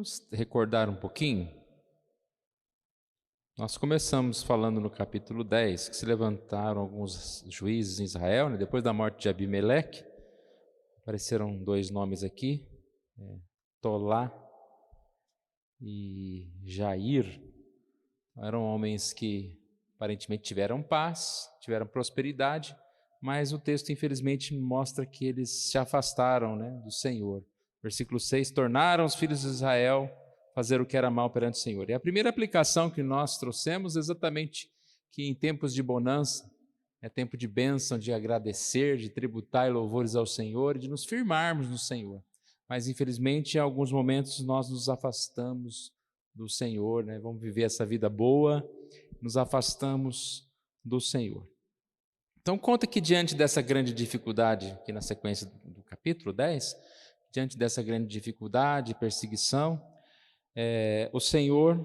Vamos recordar um pouquinho? Nós começamos falando no capítulo 10 que se levantaram alguns juízes em Israel, né? Depois da morte de Abimeleque. Apareceram dois nomes aqui, Tolá e Jair. Eram homens que aparentemente tiveram paz, tiveram prosperidade, mas o texto infelizmente mostra que eles se afastaram, né, do Senhor. Versículo 6, tornaram os filhos de Israel fazer o que era mal perante o Senhor. E a primeira aplicação que nós trouxemos é exatamente que em tempos de bonança, é tempo de bênção, de agradecer, de tributar louvores ao Senhor e de nos firmarmos no Senhor. Mas infelizmente em alguns momentos nós nos afastamos do Senhor, né? Vamos viver essa vida boa, nos afastamos do Senhor. Então conta que diante dessa grande dificuldade, aqui na sequência do capítulo 10, diante dessa grande dificuldade, perseguição, o Senhor,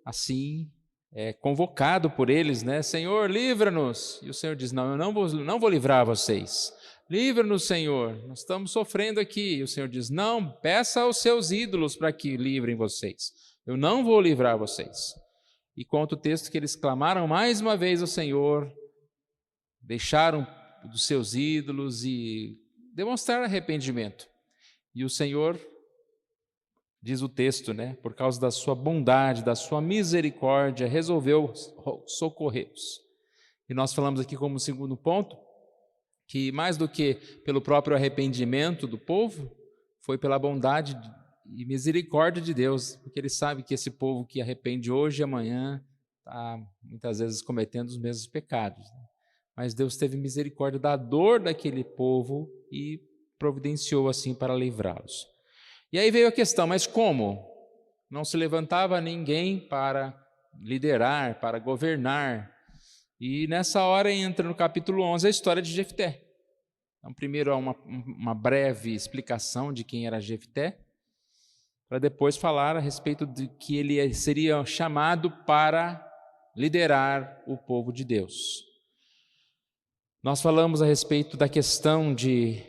assim, é convocado por eles, né? Senhor, livra-nos. E o Senhor diz, não, eu não vou livrar vocês. Livra-nos, Senhor, nós estamos sofrendo aqui. E o Senhor diz, não, peça aos seus ídolos para que livrem vocês. Eu não vou livrar vocês. E conta o texto que eles clamaram mais uma vez ao Senhor, deixaram dos seus ídolos e demonstraram arrependimento. E o Senhor, diz o texto, né, por causa da sua bondade, da sua misericórdia, resolveu socorrê-los. E nós falamos aqui como segundo ponto, que mais do que pelo próprio arrependimento do povo, foi pela bondade e misericórdia de Deus, porque Ele sabe que esse povo que arrepende hoje e amanhã está muitas vezes cometendo os mesmos pecados, né? Mas Deus teve misericórdia da dor daquele povo e providenciou assim para livrá-los. E aí veio a questão, mas como? Não se levantava ninguém para liderar, para governar. E nessa hora entra no capítulo 11 a história de Jefté. Então primeiro há uma breve explicação de quem era Jefté, para depois falar a respeito de que ele seria chamado para liderar o povo de Deus. Nós falamos a respeito da questão de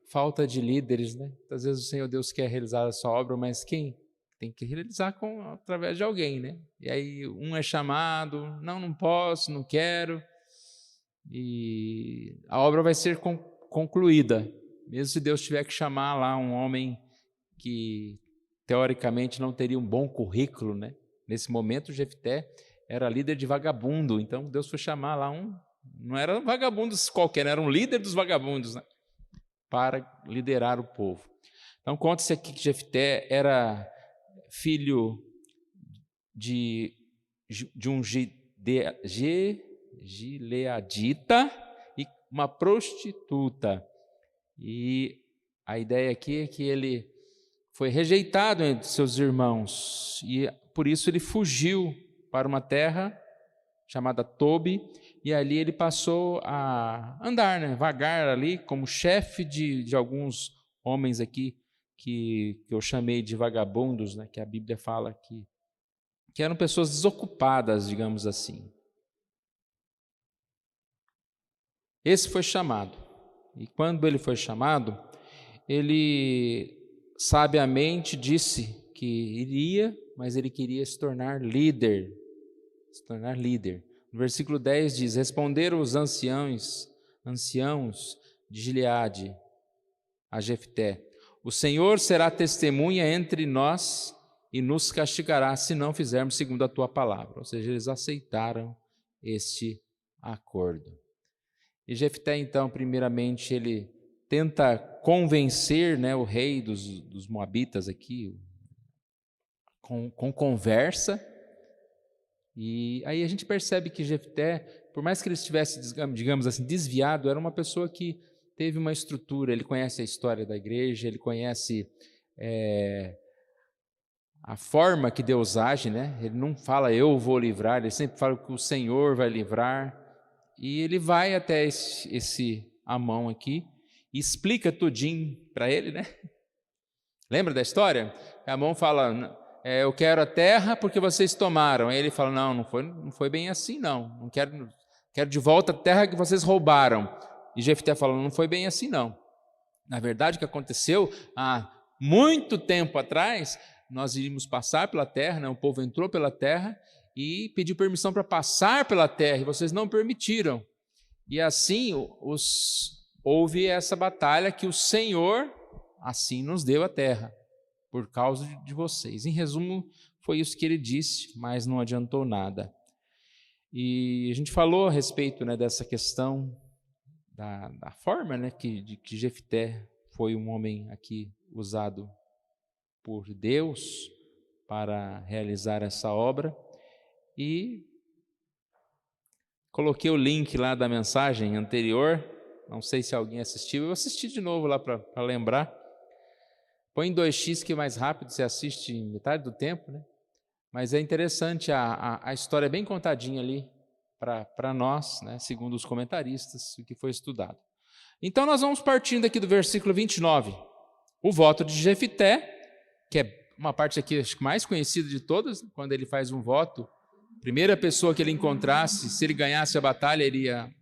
falta de líderes, né? Às vezes o Senhor Deus quer realizar a sua obra, mas quem tem que realizar através de alguém, né? E aí um é chamado, não posso, não quero, e a obra vai ser concluída, mesmo se Deus tiver que chamar lá um homem que teoricamente não teria um bom currículo, né? Nesse momento Jefté era líder de vagabundo, então Deus foi chamar lá não eram vagabundos qualquer, era um líder dos vagabundos, né? Para liderar o povo. Então conta-se aqui que Jefté era filho de um gileadita e uma prostituta. E a ideia aqui é que ele foi rejeitado entre seus irmãos e por isso ele fugiu para uma terra chamada Tobi, e ali ele passou a andar, né, vagar ali como chefe de alguns homens aqui que eu chamei de vagabundos, né, que a Bíblia fala que eram pessoas desocupadas, digamos assim. Esse foi chamado, e quando ele foi chamado, ele sabiamente disse que iria, mas ele queria se tornar líder. No versículo 10 diz, responderam os anciãos de Gileade a Jefté, o Senhor será testemunha entre nós e nos castigará se não fizermos segundo a tua palavra. Ou seja, eles aceitaram este acordo. E Jefté, então, primeiramente, ele tenta convencer, né, o rei dos Moabitas aqui, com conversa. E aí a gente percebe que Jefté, por mais que ele estivesse, digamos assim, desviado, era uma pessoa que teve uma estrutura, ele conhece a história da igreja, ele conhece a forma que Deus age, né? Ele não fala eu vou livrar, ele sempre fala que o Senhor vai livrar, e ele vai até esse Amon aqui e explica tudinho para ele, né? Lembra da história? Amon fala, eu quero a terra porque vocês tomaram. Aí ele fala, não foi bem assim não quero de volta a terra que vocês roubaram. E Jefté fala, não foi bem assim não. Na verdade o que aconteceu há muito tempo atrás, nós iríamos passar pela terra, né? O povo entrou pela terra e pediu permissão para passar pela terra, e vocês não permitiram. E assim houve essa batalha que o Senhor assim nos deu a terra, por causa de vocês. Em resumo, foi isso que ele disse, mas não adiantou nada. E a gente falou a respeito, né, dessa questão da forma, né, que Jefté foi um homem aqui usado por Deus para realizar essa obra. E coloquei o link lá da mensagem anterior, não sei se alguém assistiu, eu assisti de novo lá para lembrar. Põe em 2x que é mais rápido, você assiste em metade do tempo, né? Mas é interessante, a história é bem contadinha ali para nós, né? Segundo os comentaristas, o que foi estudado. Então nós vamos partindo aqui do versículo 29. O voto de Jefté, que é uma parte aqui acho que mais conhecida de todas, quando ele faz um voto, primeira pessoa que ele encontrasse, se ele ganhasse a batalha, ele ia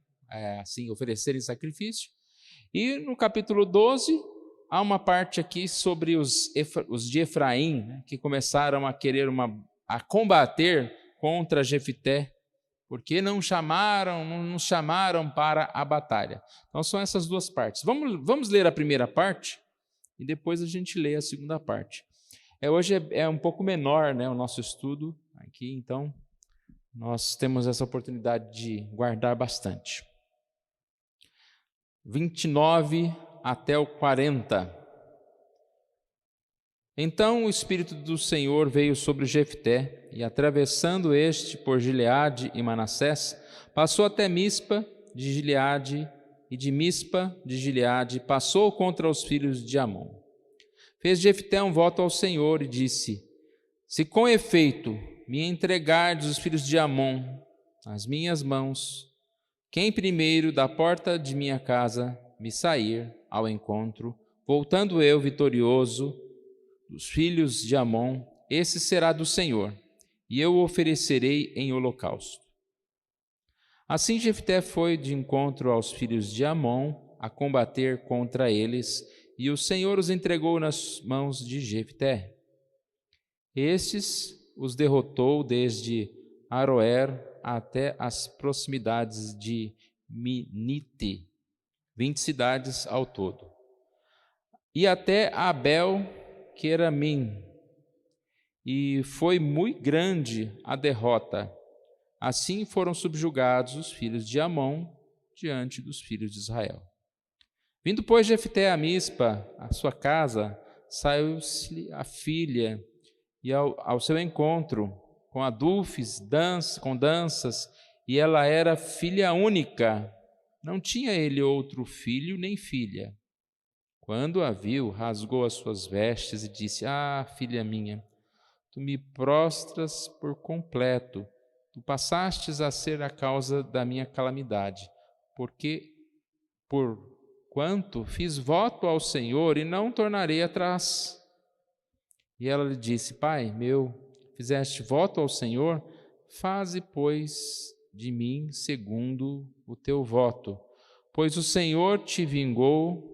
assim, oferecer em sacrifício. E no capítulo 12, há uma parte aqui sobre os de Efraim, né, que começaram a querer a combater contra Jefté, porque não nos chamaram para a batalha. Então são essas duas partes. Vamos ler a primeira parte e depois a gente lê a segunda parte. Hoje é um pouco menor, né, o nosso estudo aqui, então nós temos essa oportunidade de guardar bastante. 29 até o 40. Então o Espírito do Senhor veio sobre Jefté, e atravessando este por Gileade e Manassés, passou até Mispa de Gileade, e de Mispa de Gileade passou contra os filhos de Amon. Fez Jefté um voto ao Senhor e disse: se com efeito me entregardes os filhos de Amon nas minhas mãos, quem primeiro da porta de minha casa me sair ao encontro, voltando eu vitorioso dos filhos de Amon, esse será do Senhor, e eu o oferecerei em holocausto. Assim Jefté foi de encontro aos filhos de Amon a combater contra eles, e o Senhor os entregou nas mãos de Jefté. Estes os derrotou desde Aroer até as proximidades de Minite, 20 cidades ao todo, e até Abel-Queramim, e foi muito grande a derrota. Assim foram subjugados os filhos de Amon diante dos filhos de Israel. Vindo, pois, Jefté a Mispa, a sua casa, saiu-se a filha, e ao seu encontro, com adufes, com danças, e ela era filha única, não tinha ele outro filho nem filha. Quando a viu, rasgou as suas vestes e disse: filha minha, tu me prostras por completo, tu passastes a ser a causa da minha calamidade, porquanto fiz voto ao Senhor e não tornarei atrás. E ela lhe disse: pai meu, fizeste voto ao Senhor, faze, pois, de mim segundo o teu voto, pois o Senhor te vingou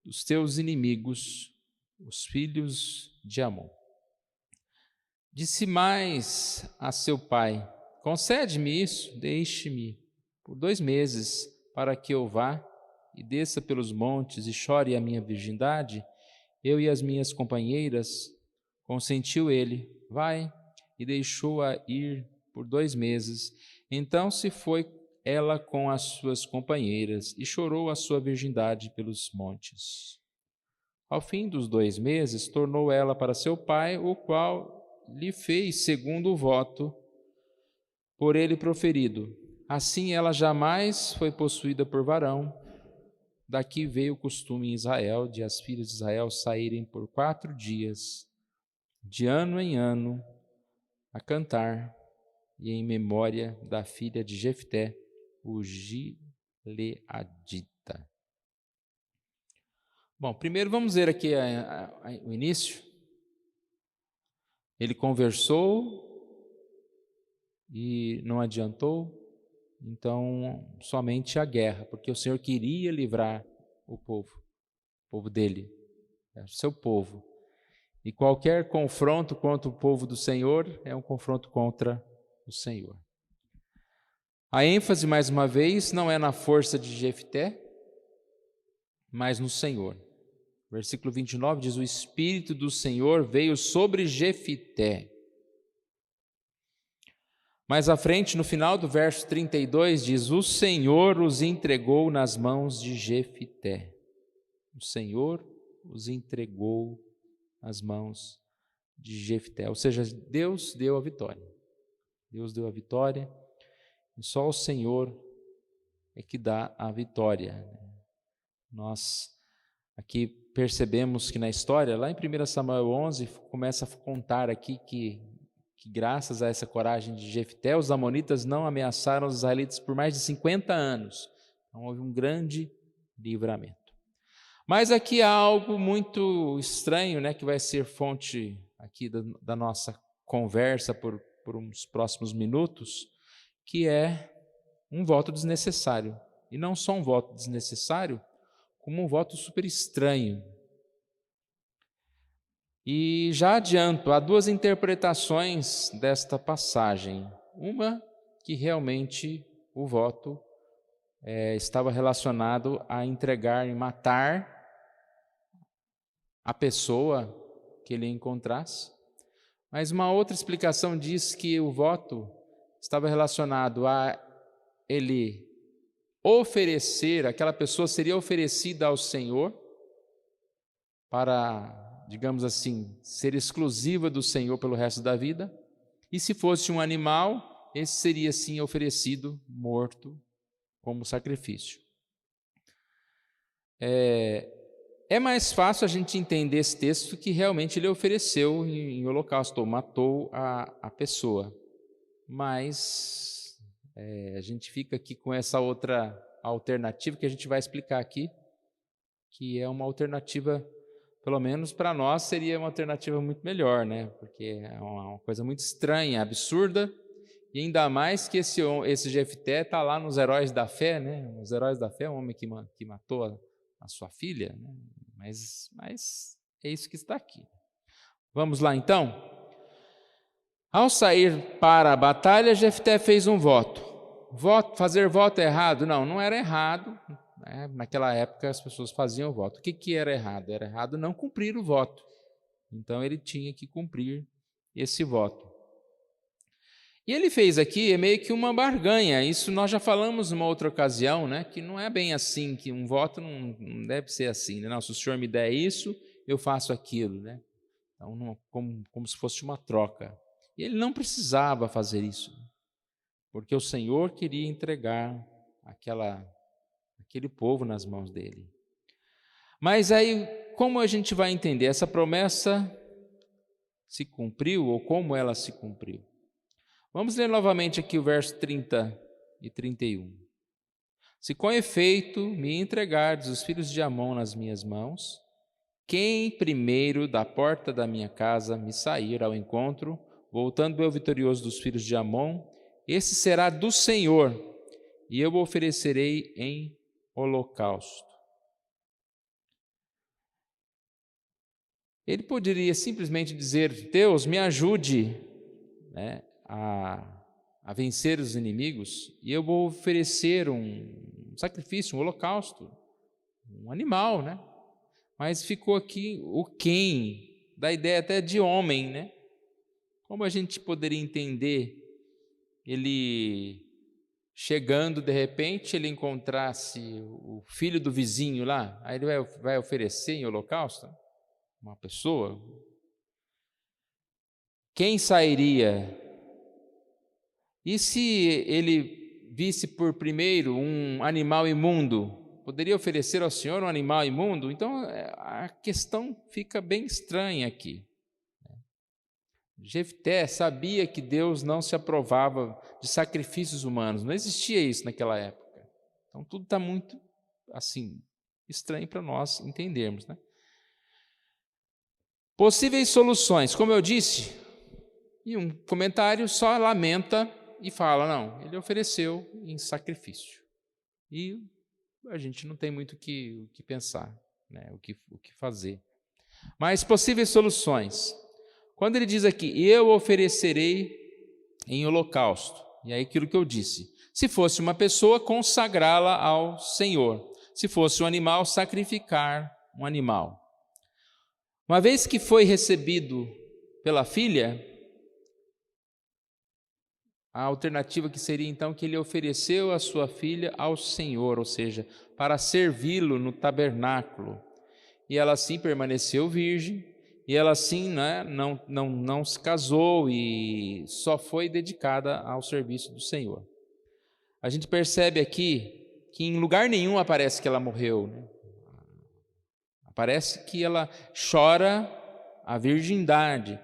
dos teus inimigos, os filhos de Amon. Disse mais a seu pai: concede-me isso, deixe-me por 2 meses, para que eu vá e desça pelos montes e chore a minha virgindade, eu e as minhas companheiras. Consentiu ele, vai, e deixou-a ir por 2 meses. Então se foi ela com as suas companheiras e chorou a sua virgindade pelos montes. Ao fim dos 2 meses, tornou ela para seu pai, o qual lhe fez segundo o voto por ele proferido. Assim ela jamais foi possuída por varão. Daqui veio o costume em Israel de as filhas de Israel saírem por 4 dias, de ano em ano, a cantar, e em memória da filha de Jefté, o Gileadita. Bom, primeiro vamos ver aqui o início. Ele conversou e não adiantou, então somente a guerra, porque o Senhor queria livrar o povo dele, o seu povo. E qualquer confronto contra o povo do Senhor é um confronto contra o Senhor. A ênfase, mais uma vez, não é na força de Jefté, mas no Senhor. Versículo 29 diz: o Espírito do Senhor veio sobre Jefté. Mais à frente, no final do verso 32, diz: o Senhor os entregou nas mãos de Jefté. O Senhor os entregou nas mãos de Jefté. Ou seja, Deus deu a vitória. Deus deu a vitória e só o Senhor é que dá a vitória. Nós aqui percebemos que na história, lá em 1 Samuel 11, começa a contar aqui que graças a essa coragem de Jefté, os amonitas não ameaçaram os israelitas por mais de 50 anos. Então houve um grande livramento. Mas aqui há algo muito estranho, né, que vai ser fonte aqui da nossa conversa por uns próximos minutos, que é um voto desnecessário. E não só um voto desnecessário, como um voto super estranho. E já adianto, há duas interpretações desta passagem. Uma, que realmente o voto estava relacionado a entregar e matar a pessoa que ele encontrasse. Mas uma outra explicação diz que o voto estava relacionado a ele oferecer, aquela pessoa seria oferecida ao Senhor para, digamos assim, ser exclusiva do Senhor pelo resto da vida. E se fosse um animal, esse seria sim oferecido, morto, como sacrifício. É mais fácil a gente entender esse texto que realmente ele ofereceu em holocausto, ou matou a pessoa. Mas a gente fica aqui com essa outra alternativa que a gente vai explicar aqui, que é uma alternativa, pelo menos para nós, seria uma alternativa muito melhor, né? Porque é uma coisa muito estranha, absurda, e ainda mais que esse Jefté está lá nos Heróis da Fé, né? Os Heróis da Fé é um homem que matou a sua filha, né? Mas é isso que está aqui. Vamos lá então? Ao sair para a batalha, Jefté fez um voto. Fazer voto é errado? Não era errado. Né? Naquela época as pessoas faziam voto. O que era errado? Era errado não cumprir o voto. Então ele tinha que cumprir esse voto. E ele fez aqui meio que uma barganha. Isso nós já falamos numa outra ocasião, né? Que não é bem assim, que um voto não deve ser assim. Né? Não, se o senhor me der isso, eu faço aquilo. Né? Então, como se fosse uma troca. E ele não precisava fazer isso, porque o Senhor queria entregar aquele povo nas mãos dele. Mas aí, como a gente vai entender? Essa promessa se cumpriu, ou como ela se cumpriu? Vamos ler novamente aqui o verso 30 e 31. Se com efeito me entregardes os filhos de Amon nas minhas mãos, quem primeiro da porta da minha casa me sair ao encontro, voltando eu vitorioso dos filhos de Amon, esse será do Senhor, e eu o oferecerei em holocausto. Ele poderia simplesmente dizer: Deus, me ajude, né, a vencer os inimigos, e eu vou oferecer um sacrifício, um holocausto, um animal, né? Mas ficou aqui o quem, da ideia até de homem, né? Como a gente poderia entender ele chegando, de repente, ele encontrasse o filho do vizinho lá, aí ele vai oferecer em holocausto uma pessoa? Quem sairia? E se ele visse por primeiro um animal imundo, poderia oferecer ao Senhor um animal imundo? Então a questão fica bem estranha aqui. Jefté sabia que Deus não se aprovava de sacrifícios humanos, não existia isso naquela época. Então tudo está muito assim estranho para nós entendermos, né? Possíveis soluções, como eu disse, e um comentário só lamenta e fala: não, ele ofereceu em sacrifício. E a gente não tem muito o que pensar, né? o que fazer. Mas possíveis soluções. Quando ele diz aqui, eu oferecerei em holocausto, e aí aquilo que eu disse, se fosse uma pessoa, consagrá-la ao Senhor. Se fosse um animal, sacrificar um animal. Uma vez que foi recebido pela filha, a alternativa que seria então que ele ofereceu a sua filha ao Senhor, ou seja, para servi-lo no tabernáculo. E ela assim permaneceu virgem, e ela assim, né, não se casou e só foi dedicada ao serviço do Senhor. A gente percebe aqui que em lugar nenhum aparece que ela morreu, né? Parece que ela chora a virgindade.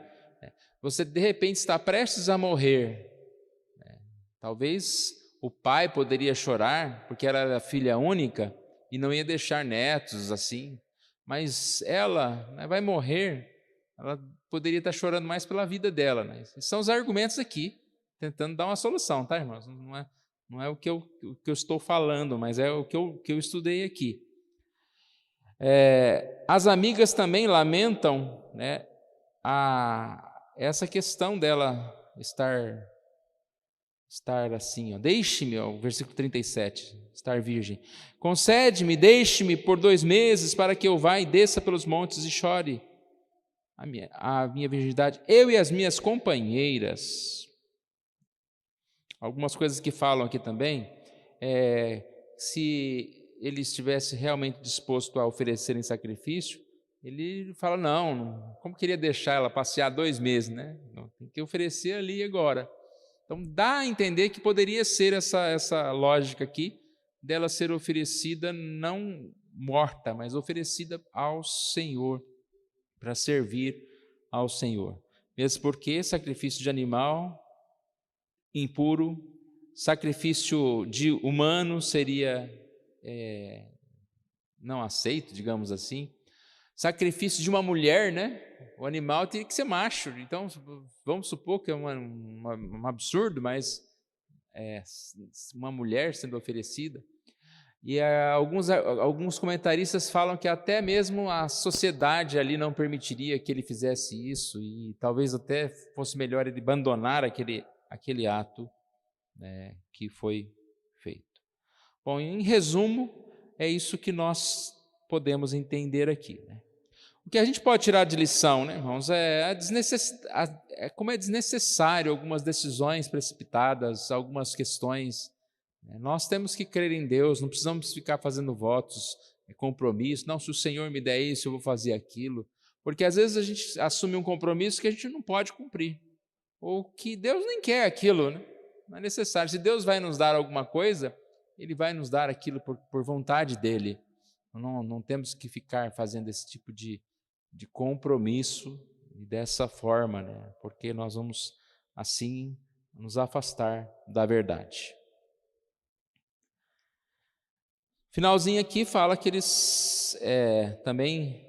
Você, de repente, está prestes a morrer. Talvez o pai poderia chorar, porque ela era filha única e não ia deixar netos assim. Mas ela, né, vai morrer, ela poderia estar chorando mais pela vida dela. Né? Esses são os argumentos aqui, tentando dar uma solução, tá, irmãos? Não é o que eu estou falando, mas é o que eu estudei aqui. As amigas também lamentam, né, essa questão dela estar assim, deixe-me, o versículo 37, estar virgem. Concede-me, deixe-me por 2 meses para que eu vá e desça pelos montes e chore a minha virgindade, eu e as minhas companheiras. Algumas coisas que falam aqui também, se ele estivesse realmente disposto a oferecer em sacrifício, ele fala, não, como queria deixar ela passear 2 meses, né? Não, tem que oferecer ali agora. Então dá a entender que poderia ser essa lógica aqui, dela ser oferecida não morta, mas oferecida ao Senhor, para servir ao Senhor. Mesmo porque sacrifício de animal impuro, sacrifício de humano seria não aceito, digamos assim. Sacrifício de uma mulher, né? O animal teria que ser macho. Então, vamos supor que é um absurdo, mas uma mulher sendo oferecida. E alguns comentaristas falam que até mesmo a sociedade ali não permitiria que ele fizesse isso, e talvez até fosse melhor ele abandonar aquele ato, né, que foi feito. Bom, em resumo, é isso que nós podemos entender aqui, né? O que a gente pode tirar de lição, né, irmãos, como é desnecessário algumas decisões precipitadas, algumas questões. Nós temos que crer em Deus, não precisamos ficar fazendo votos, compromissos. Não, se o Senhor me der isso, eu vou fazer aquilo. Porque às vezes a gente assume um compromisso que a gente não pode cumprir, ou que Deus nem quer aquilo, né? Não é necessário. Se Deus vai nos dar alguma coisa, Ele vai nos dar aquilo por vontade dEle. Não temos que ficar fazendo esse tipo de compromisso dessa forma, né? Porque nós vamos assim nos afastar da verdade. Finalzinho aqui fala que eles também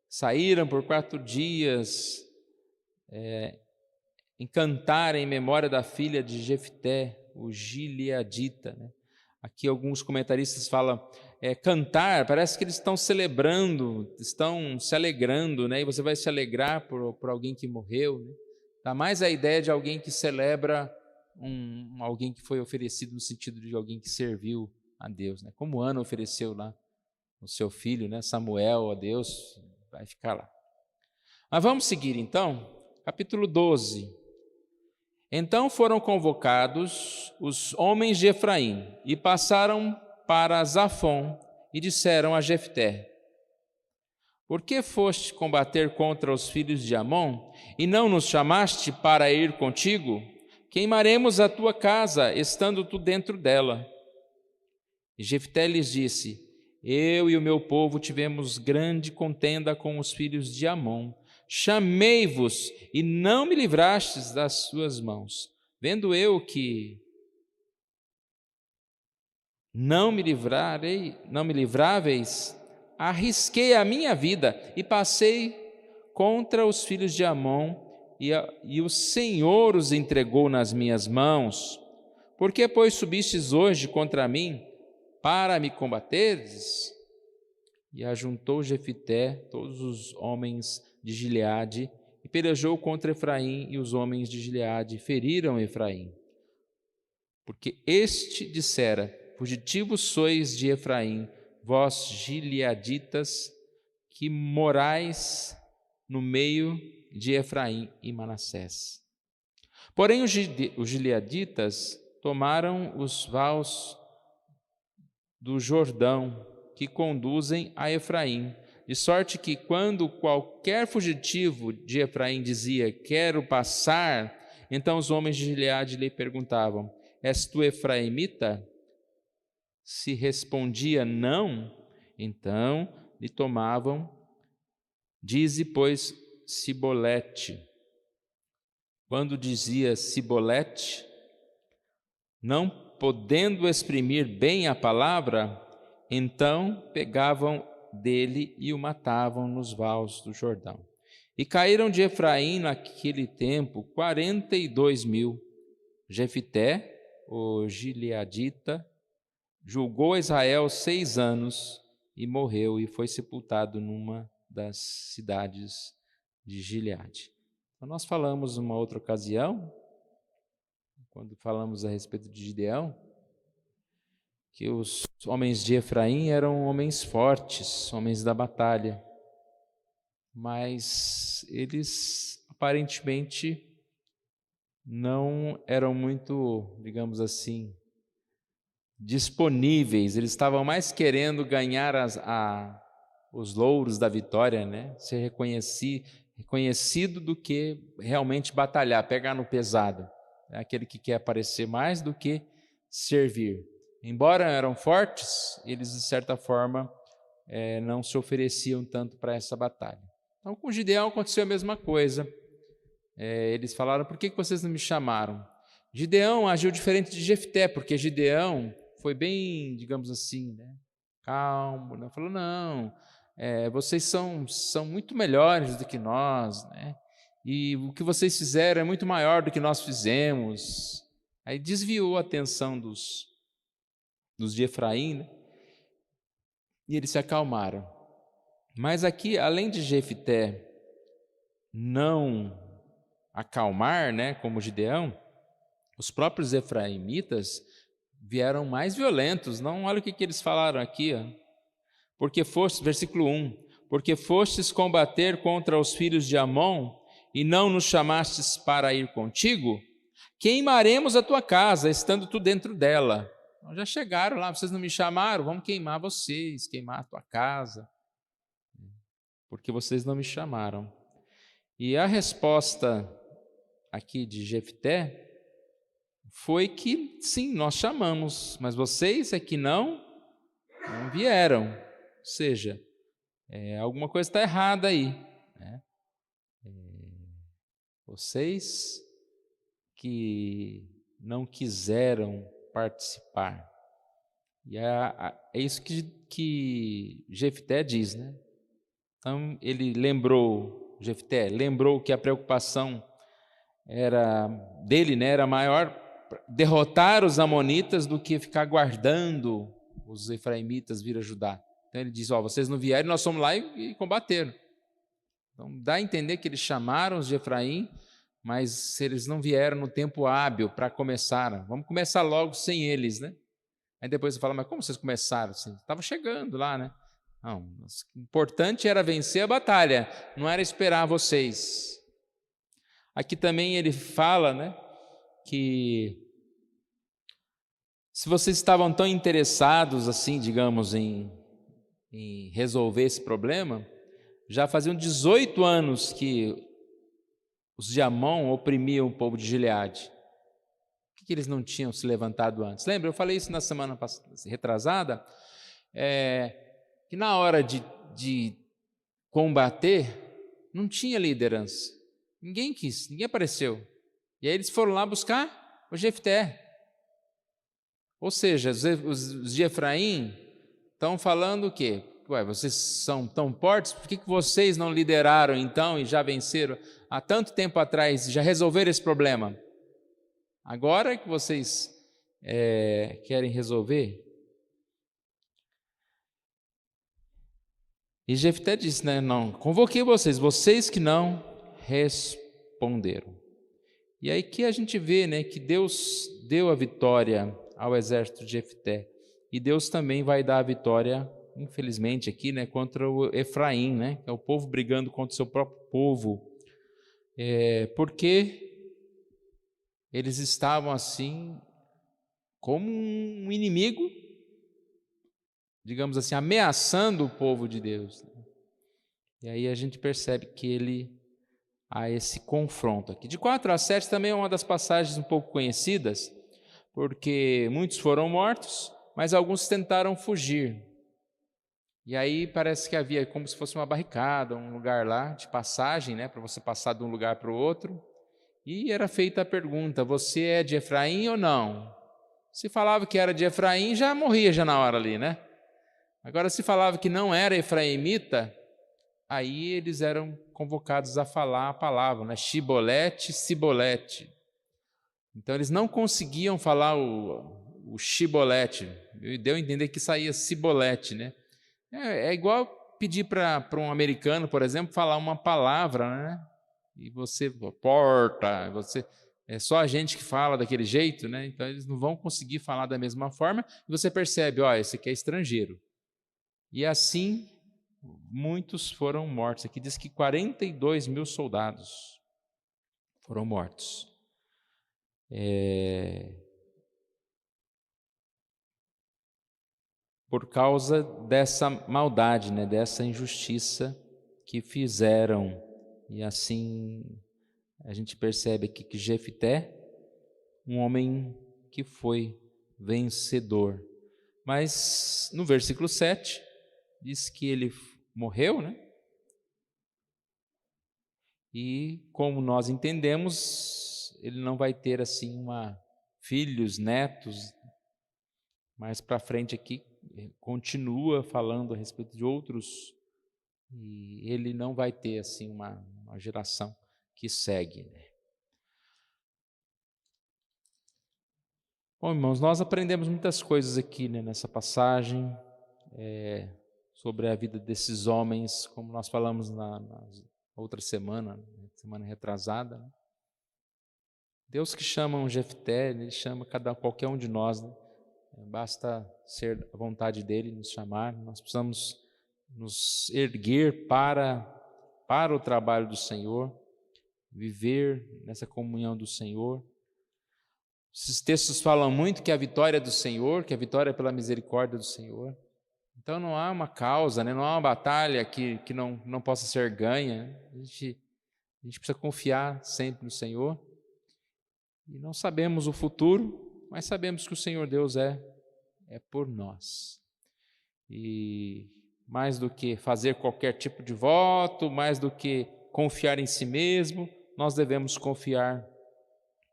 saíram por 4 dias em cantar em memória da filha de Jefté, o Gileadita, né? Aqui alguns comentaristas falam cantar, parece que eles estão celebrando, estão se alegrando, né? E você vai se alegrar por alguém que morreu, né? Dá mais a ideia de alguém que celebra alguém que foi oferecido no sentido de alguém que serviu a Deus, né? Como Ana ofereceu lá o seu filho, né, Samuel, a Deus, vai ficar lá. Mas vamos seguir então, capítulo 12. Então foram convocados os homens de Efraim e passaram para Zafon e disseram a Jefté: por que foste combater contra os filhos de Amon e não nos chamaste para ir contigo? Queimaremos a tua casa, estando tu dentro dela. E Jefté lhes disse: eu e o meu povo tivemos grande contenda com os filhos de Amon. Chamei-vos e não me livrastes das suas mãos. Vendo eu que não me livráveis, arrisquei a minha vida e passei contra os filhos de Amon, e o Senhor os entregou nas minhas mãos. Por que, pois, subistes hoje contra mim para me combateres? E ajuntou Jefité todos os homens de Gileade e pelejou contra Efraim, e os homens de Gileade feriram Efraim. Porque este dissera: fugitivos sois de Efraim, vós gileaditas, que morais no meio de Efraim e Manassés. Porém os gileaditas tomaram os vales do Jordão, que conduzem a Efraim, de sorte que quando qualquer fugitivo de Efraim dizia: quero passar, então os homens de Gileade lhe perguntavam: és tu efraimita? Se respondia não, então lhe tomavam, dize, pois, Sibolete. Quando dizia Sibolete, não podendo exprimir bem a palavra, então pegavam dele e o matavam nos vales do Jordão. E caíram de Efraim naquele tempo 42.000. Jefité, o gileadita, julgou Israel 6 anos e morreu e foi sepultado numa das cidades de Gileade. Então, nós falamos numa outra ocasião, quando falamos a respeito de Gideão, que os homens de Efraim eram homens fortes, homens da batalha, mas eles aparentemente não eram muito, digamos assim, disponíveis. Eles estavam mais querendo ganhar os louros da vitória, né? Ser reconhecido do que realmente batalhar, pegar no pesado. É aquele que quer aparecer mais do que servir. Embora eram fortes, eles de certa forma não se ofereciam tanto para essa batalha. Então com Gideão aconteceu a mesma coisa. Eles falaram: por que vocês não me chamaram? Gideão agiu diferente de Jefté, porque Gideão foi bem, digamos assim, né, calmo, né? Falou: não, vocês são muito melhores do que nós, né? E o que vocês fizeram é muito maior do que nós fizemos. Aí desviou a atenção dos de Efraim, né? E eles se acalmaram. Mas aqui, além de Jefté não acalmar, né, como Gideão, os próprios efraimitas vieram mais violentos. Não, olha o que eles falaram aqui, ó. Porque fostes, versículo 1, porque fostes combater contra os filhos de Amon e não nos chamastes para ir contigo, queimaremos a tua casa, estando tu dentro dela. Então, já chegaram lá: vocês não me chamaram, vamos queimar vocês, queimar a tua casa, porque vocês não me chamaram. E a resposta aqui de Jefté foi que sim, nós chamamos, mas vocês é que não vieram. Ou seja, alguma coisa está errada aí, né? Vocês que não quiseram participar. E é isso que Jefté diz, né? Então ele Jefté lembrou que a preocupação era dele, né, era maior derrotar os amonitas do que ficar guardando os efraimitas vir ajudar. Então ele diz: vocês não vieram, nós fomos lá e combateram. Então dá a entender que eles chamaram os de Efraim, mas eles não vieram no tempo hábil para começar. Vamos começar logo sem eles, né? Aí depois você fala: mas como vocês começaram assim? Estava chegando lá, né? Não, o importante era vencer a batalha, não era esperar vocês. Aqui também ele fala, né, que se vocês estavam tão interessados assim, digamos, em resolver esse problema, já faziam 18 anos que os de Amon oprimiam o povo de Gileade. Por que eles não tinham se levantado antes? Lembra? Eu falei isso na semana retrasada, que na hora de combater, não tinha liderança. Ninguém quis, ninguém apareceu. E aí eles foram lá buscar o Jefté. Ou seja, os de Efraim estão falando o quê? Ué, vocês são tão fortes, por que vocês não lideraram então e já venceram há tanto tempo atrás, já resolveram esse problema? Agora que vocês querem resolver? E Jefté disse, né, não, convoquei vocês que não responderam. E aí que a gente vê, né, que Deus deu a vitória ao exército de Jefté. E Deus também vai dar a vitória, infelizmente aqui, né, contra o Efraim, né, que é o povo brigando contra o seu próprio povo. Porque eles estavam assim, como um inimigo, digamos assim, ameaçando o povo de Deus. E aí a gente percebe que há esse confronto aqui. De 4-7 também é uma das passagens um pouco conhecidas, porque muitos foram mortos, mas alguns tentaram fugir. E aí parece que havia como se fosse uma barricada, um lugar lá de passagem, né, para você passar de um lugar para o outro. E era feita a pergunta: você é de Efraim ou não? Se falava que era de Efraim, já morria já na hora ali, né? Agora, se falava que não era efraimita, aí eles eram convocados a falar a palavra, né? Shibolete, Sibolete. Então eles não conseguiam falar o Shibolete. Deu a entender que saía Sibolete, né? É igual pedir para um americano, por exemplo, falar uma palavra, né? E você, porta, é só a gente que fala daquele jeito, né? Então eles não vão conseguir falar da mesma forma, e você percebe, esse aqui é estrangeiro. E assim, muitos foram mortos. Aqui diz que 42 mil soldados foram mortos. Por causa dessa maldade, né? Dessa injustiça que fizeram. E assim, a gente percebe aqui que Jefté, um homem que foi vencedor. Mas no versículo 7, diz que ele morreu, né? E como nós entendemos, ele não vai ter assim filhos, netos. Mais para frente aqui, continua falando a respeito de outros, e ele não vai ter assim uma geração que segue, né? Bom, irmãos, nós aprendemos muitas coisas aqui, né, nessa passagem, sobre a vida desses homens, como nós falamos na outra semana retrasada, né? Deus que chama um Jefté, Ele chama qualquer um de nós, né? Basta ser a vontade dEle nos chamar. Nós precisamos nos erguer para o trabalho do Senhor, viver nessa comunhão do Senhor. Esses textos falam muito que a vitória é do Senhor, que a vitória é pela misericórdia do Senhor. Então não há uma causa, né? Não há uma batalha que não possa ser ganha. A gente precisa confiar sempre no Senhor. E não sabemos o futuro, mas sabemos que o Senhor Deus é por nós. E mais do que fazer qualquer tipo de voto, mais do que confiar em si mesmo, nós devemos confiar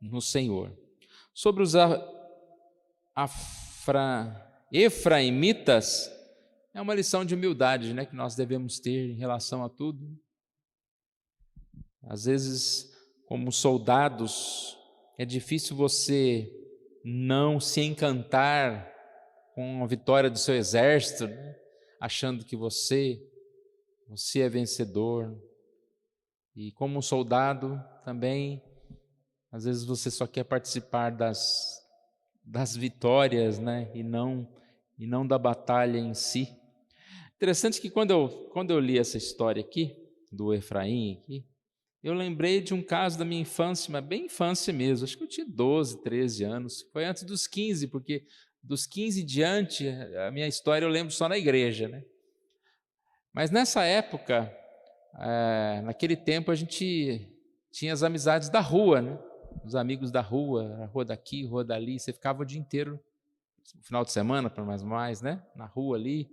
no Senhor. Sobre os efraimitas, é uma lição de humildade, né, que nós devemos ter em relação a tudo. Às vezes, como soldados, é difícil você não se encantar com a vitória do seu exército, né, achando que você é vencedor. E como um soldado também, às vezes você só quer participar das vitórias, né, e não da batalha em si. Interessante que quando eu li essa história aqui, do Efraim aqui, eu lembrei de um caso da minha infância, mas bem infância mesmo, acho que eu tinha 12, 13 anos, foi antes dos 15, porque dos 15 em diante, a minha história eu lembro só na igreja, né? Mas nessa época, naquele tempo a gente tinha as amizades da rua, né? Os amigos da rua, a rua daqui, a rua dali, você ficava o dia inteiro, no final de semana, para mais, né? Na rua ali,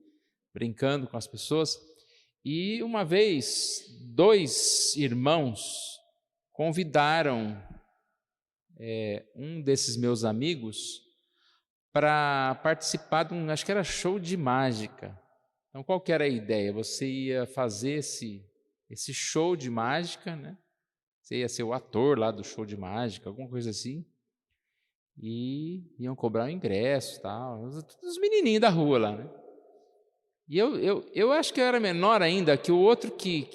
brincando com as pessoas. E uma vez, 2 irmãos convidaram um desses meus amigos para participar de acho que era show de mágica. Então, qual que era a ideia? Você ia fazer esse show de mágica, né? Você ia ser o ator lá do show de mágica, alguma coisa assim, e iam cobrar o ingresso, tal, os menininhos da rua lá, né? E eu acho que eu era menor ainda, que o outro que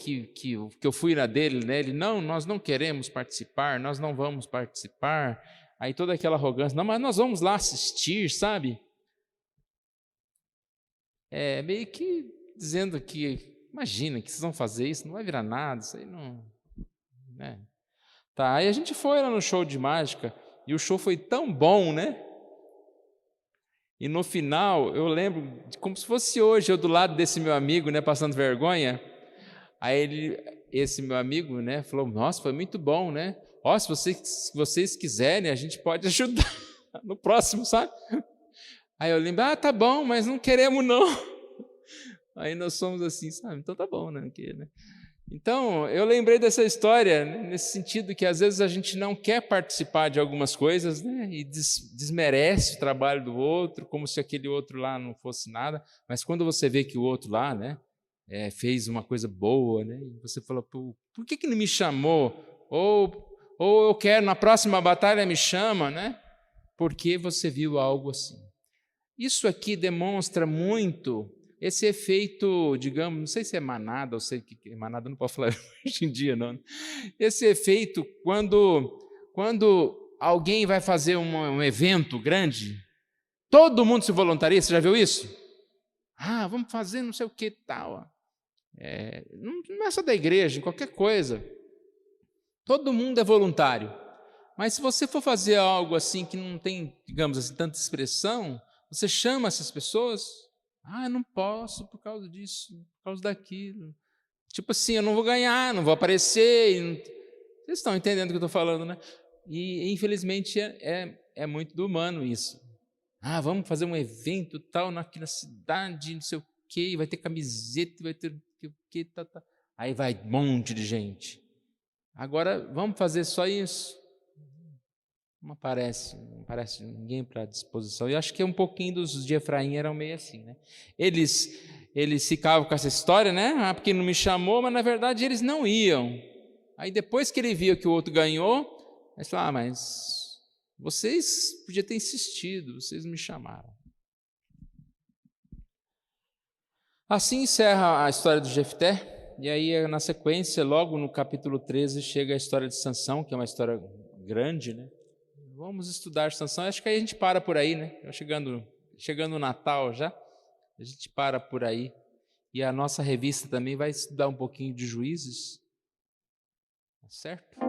eu fui na dele, né? Ele, não, nós não queremos participar, nós não vamos participar. Aí toda aquela arrogância, não, mas nós vamos lá assistir, sabe? Meio que dizendo que, imagina, que vocês vão fazer isso, não vai virar nada, isso aí não... né? Tá, aí a gente foi lá no show de mágica, e o show foi tão bom, né? E no final, eu lembro, como se fosse hoje, eu do lado desse meu amigo, né, passando vergonha. Aí esse meu amigo, né, falou, nossa, foi muito bom, né? Ó, se vocês quiserem, a gente pode ajudar no próximo, sabe? Aí eu lembro, tá bom, mas não queremos não. Aí nós somos assim, sabe? Então tá bom, né? Então, eu lembrei dessa história, né, nesse sentido que às vezes a gente não quer participar de algumas coisas, né, e desmerece o trabalho do outro, como se aquele outro lá não fosse nada, mas quando você vê que o outro lá, né, fez uma coisa boa, né, e você fala, por que não me chamou? Ou eu quero, na próxima batalha me chama, né, porque você viu algo assim. Isso aqui demonstra muito esse efeito, digamos, não sei se é manada, ou sei que manada não pode falar hoje em dia, não. Esse efeito, quando alguém vai fazer um evento grande, todo mundo se voluntaria, você já viu isso? Vamos fazer não sei o que tal. Não é só da igreja, em qualquer coisa. Todo mundo é voluntário. Mas se você for fazer algo assim que não tem, digamos assim, tanta expressão, você chama essas pessoas... não posso por causa disso, por causa daquilo. Tipo assim, eu não vou ganhar, não vou aparecer. Vocês estão entendendo o que eu estou falando, né? E infelizmente é muito do humano isso. Vamos fazer um evento tal aqui na cidade, não sei o quê, vai ter camiseta, vai ter o quê, tá. Aí vai um monte de gente. Agora, vamos fazer só isso? Não aparece ninguém para disposição. Eu acho que um pouquinho dos de Efraim eram meio assim, né? Eles ficavam com essa história, né? Porque não me chamou, mas na verdade eles não iam. Aí depois que ele viu que o outro ganhou, eles falaram, mas vocês podiam ter insistido, vocês me chamaram. Assim encerra a história do Jefté, e aí na sequência, logo no capítulo 13, chega a história de Sansão, que é uma história grande, né? Vamos estudar Sansão, acho que aí a gente para por aí, né? Chegando o Natal já, a gente para por aí. E a nossa revista também vai estudar um pouquinho de Juízes, tá certo?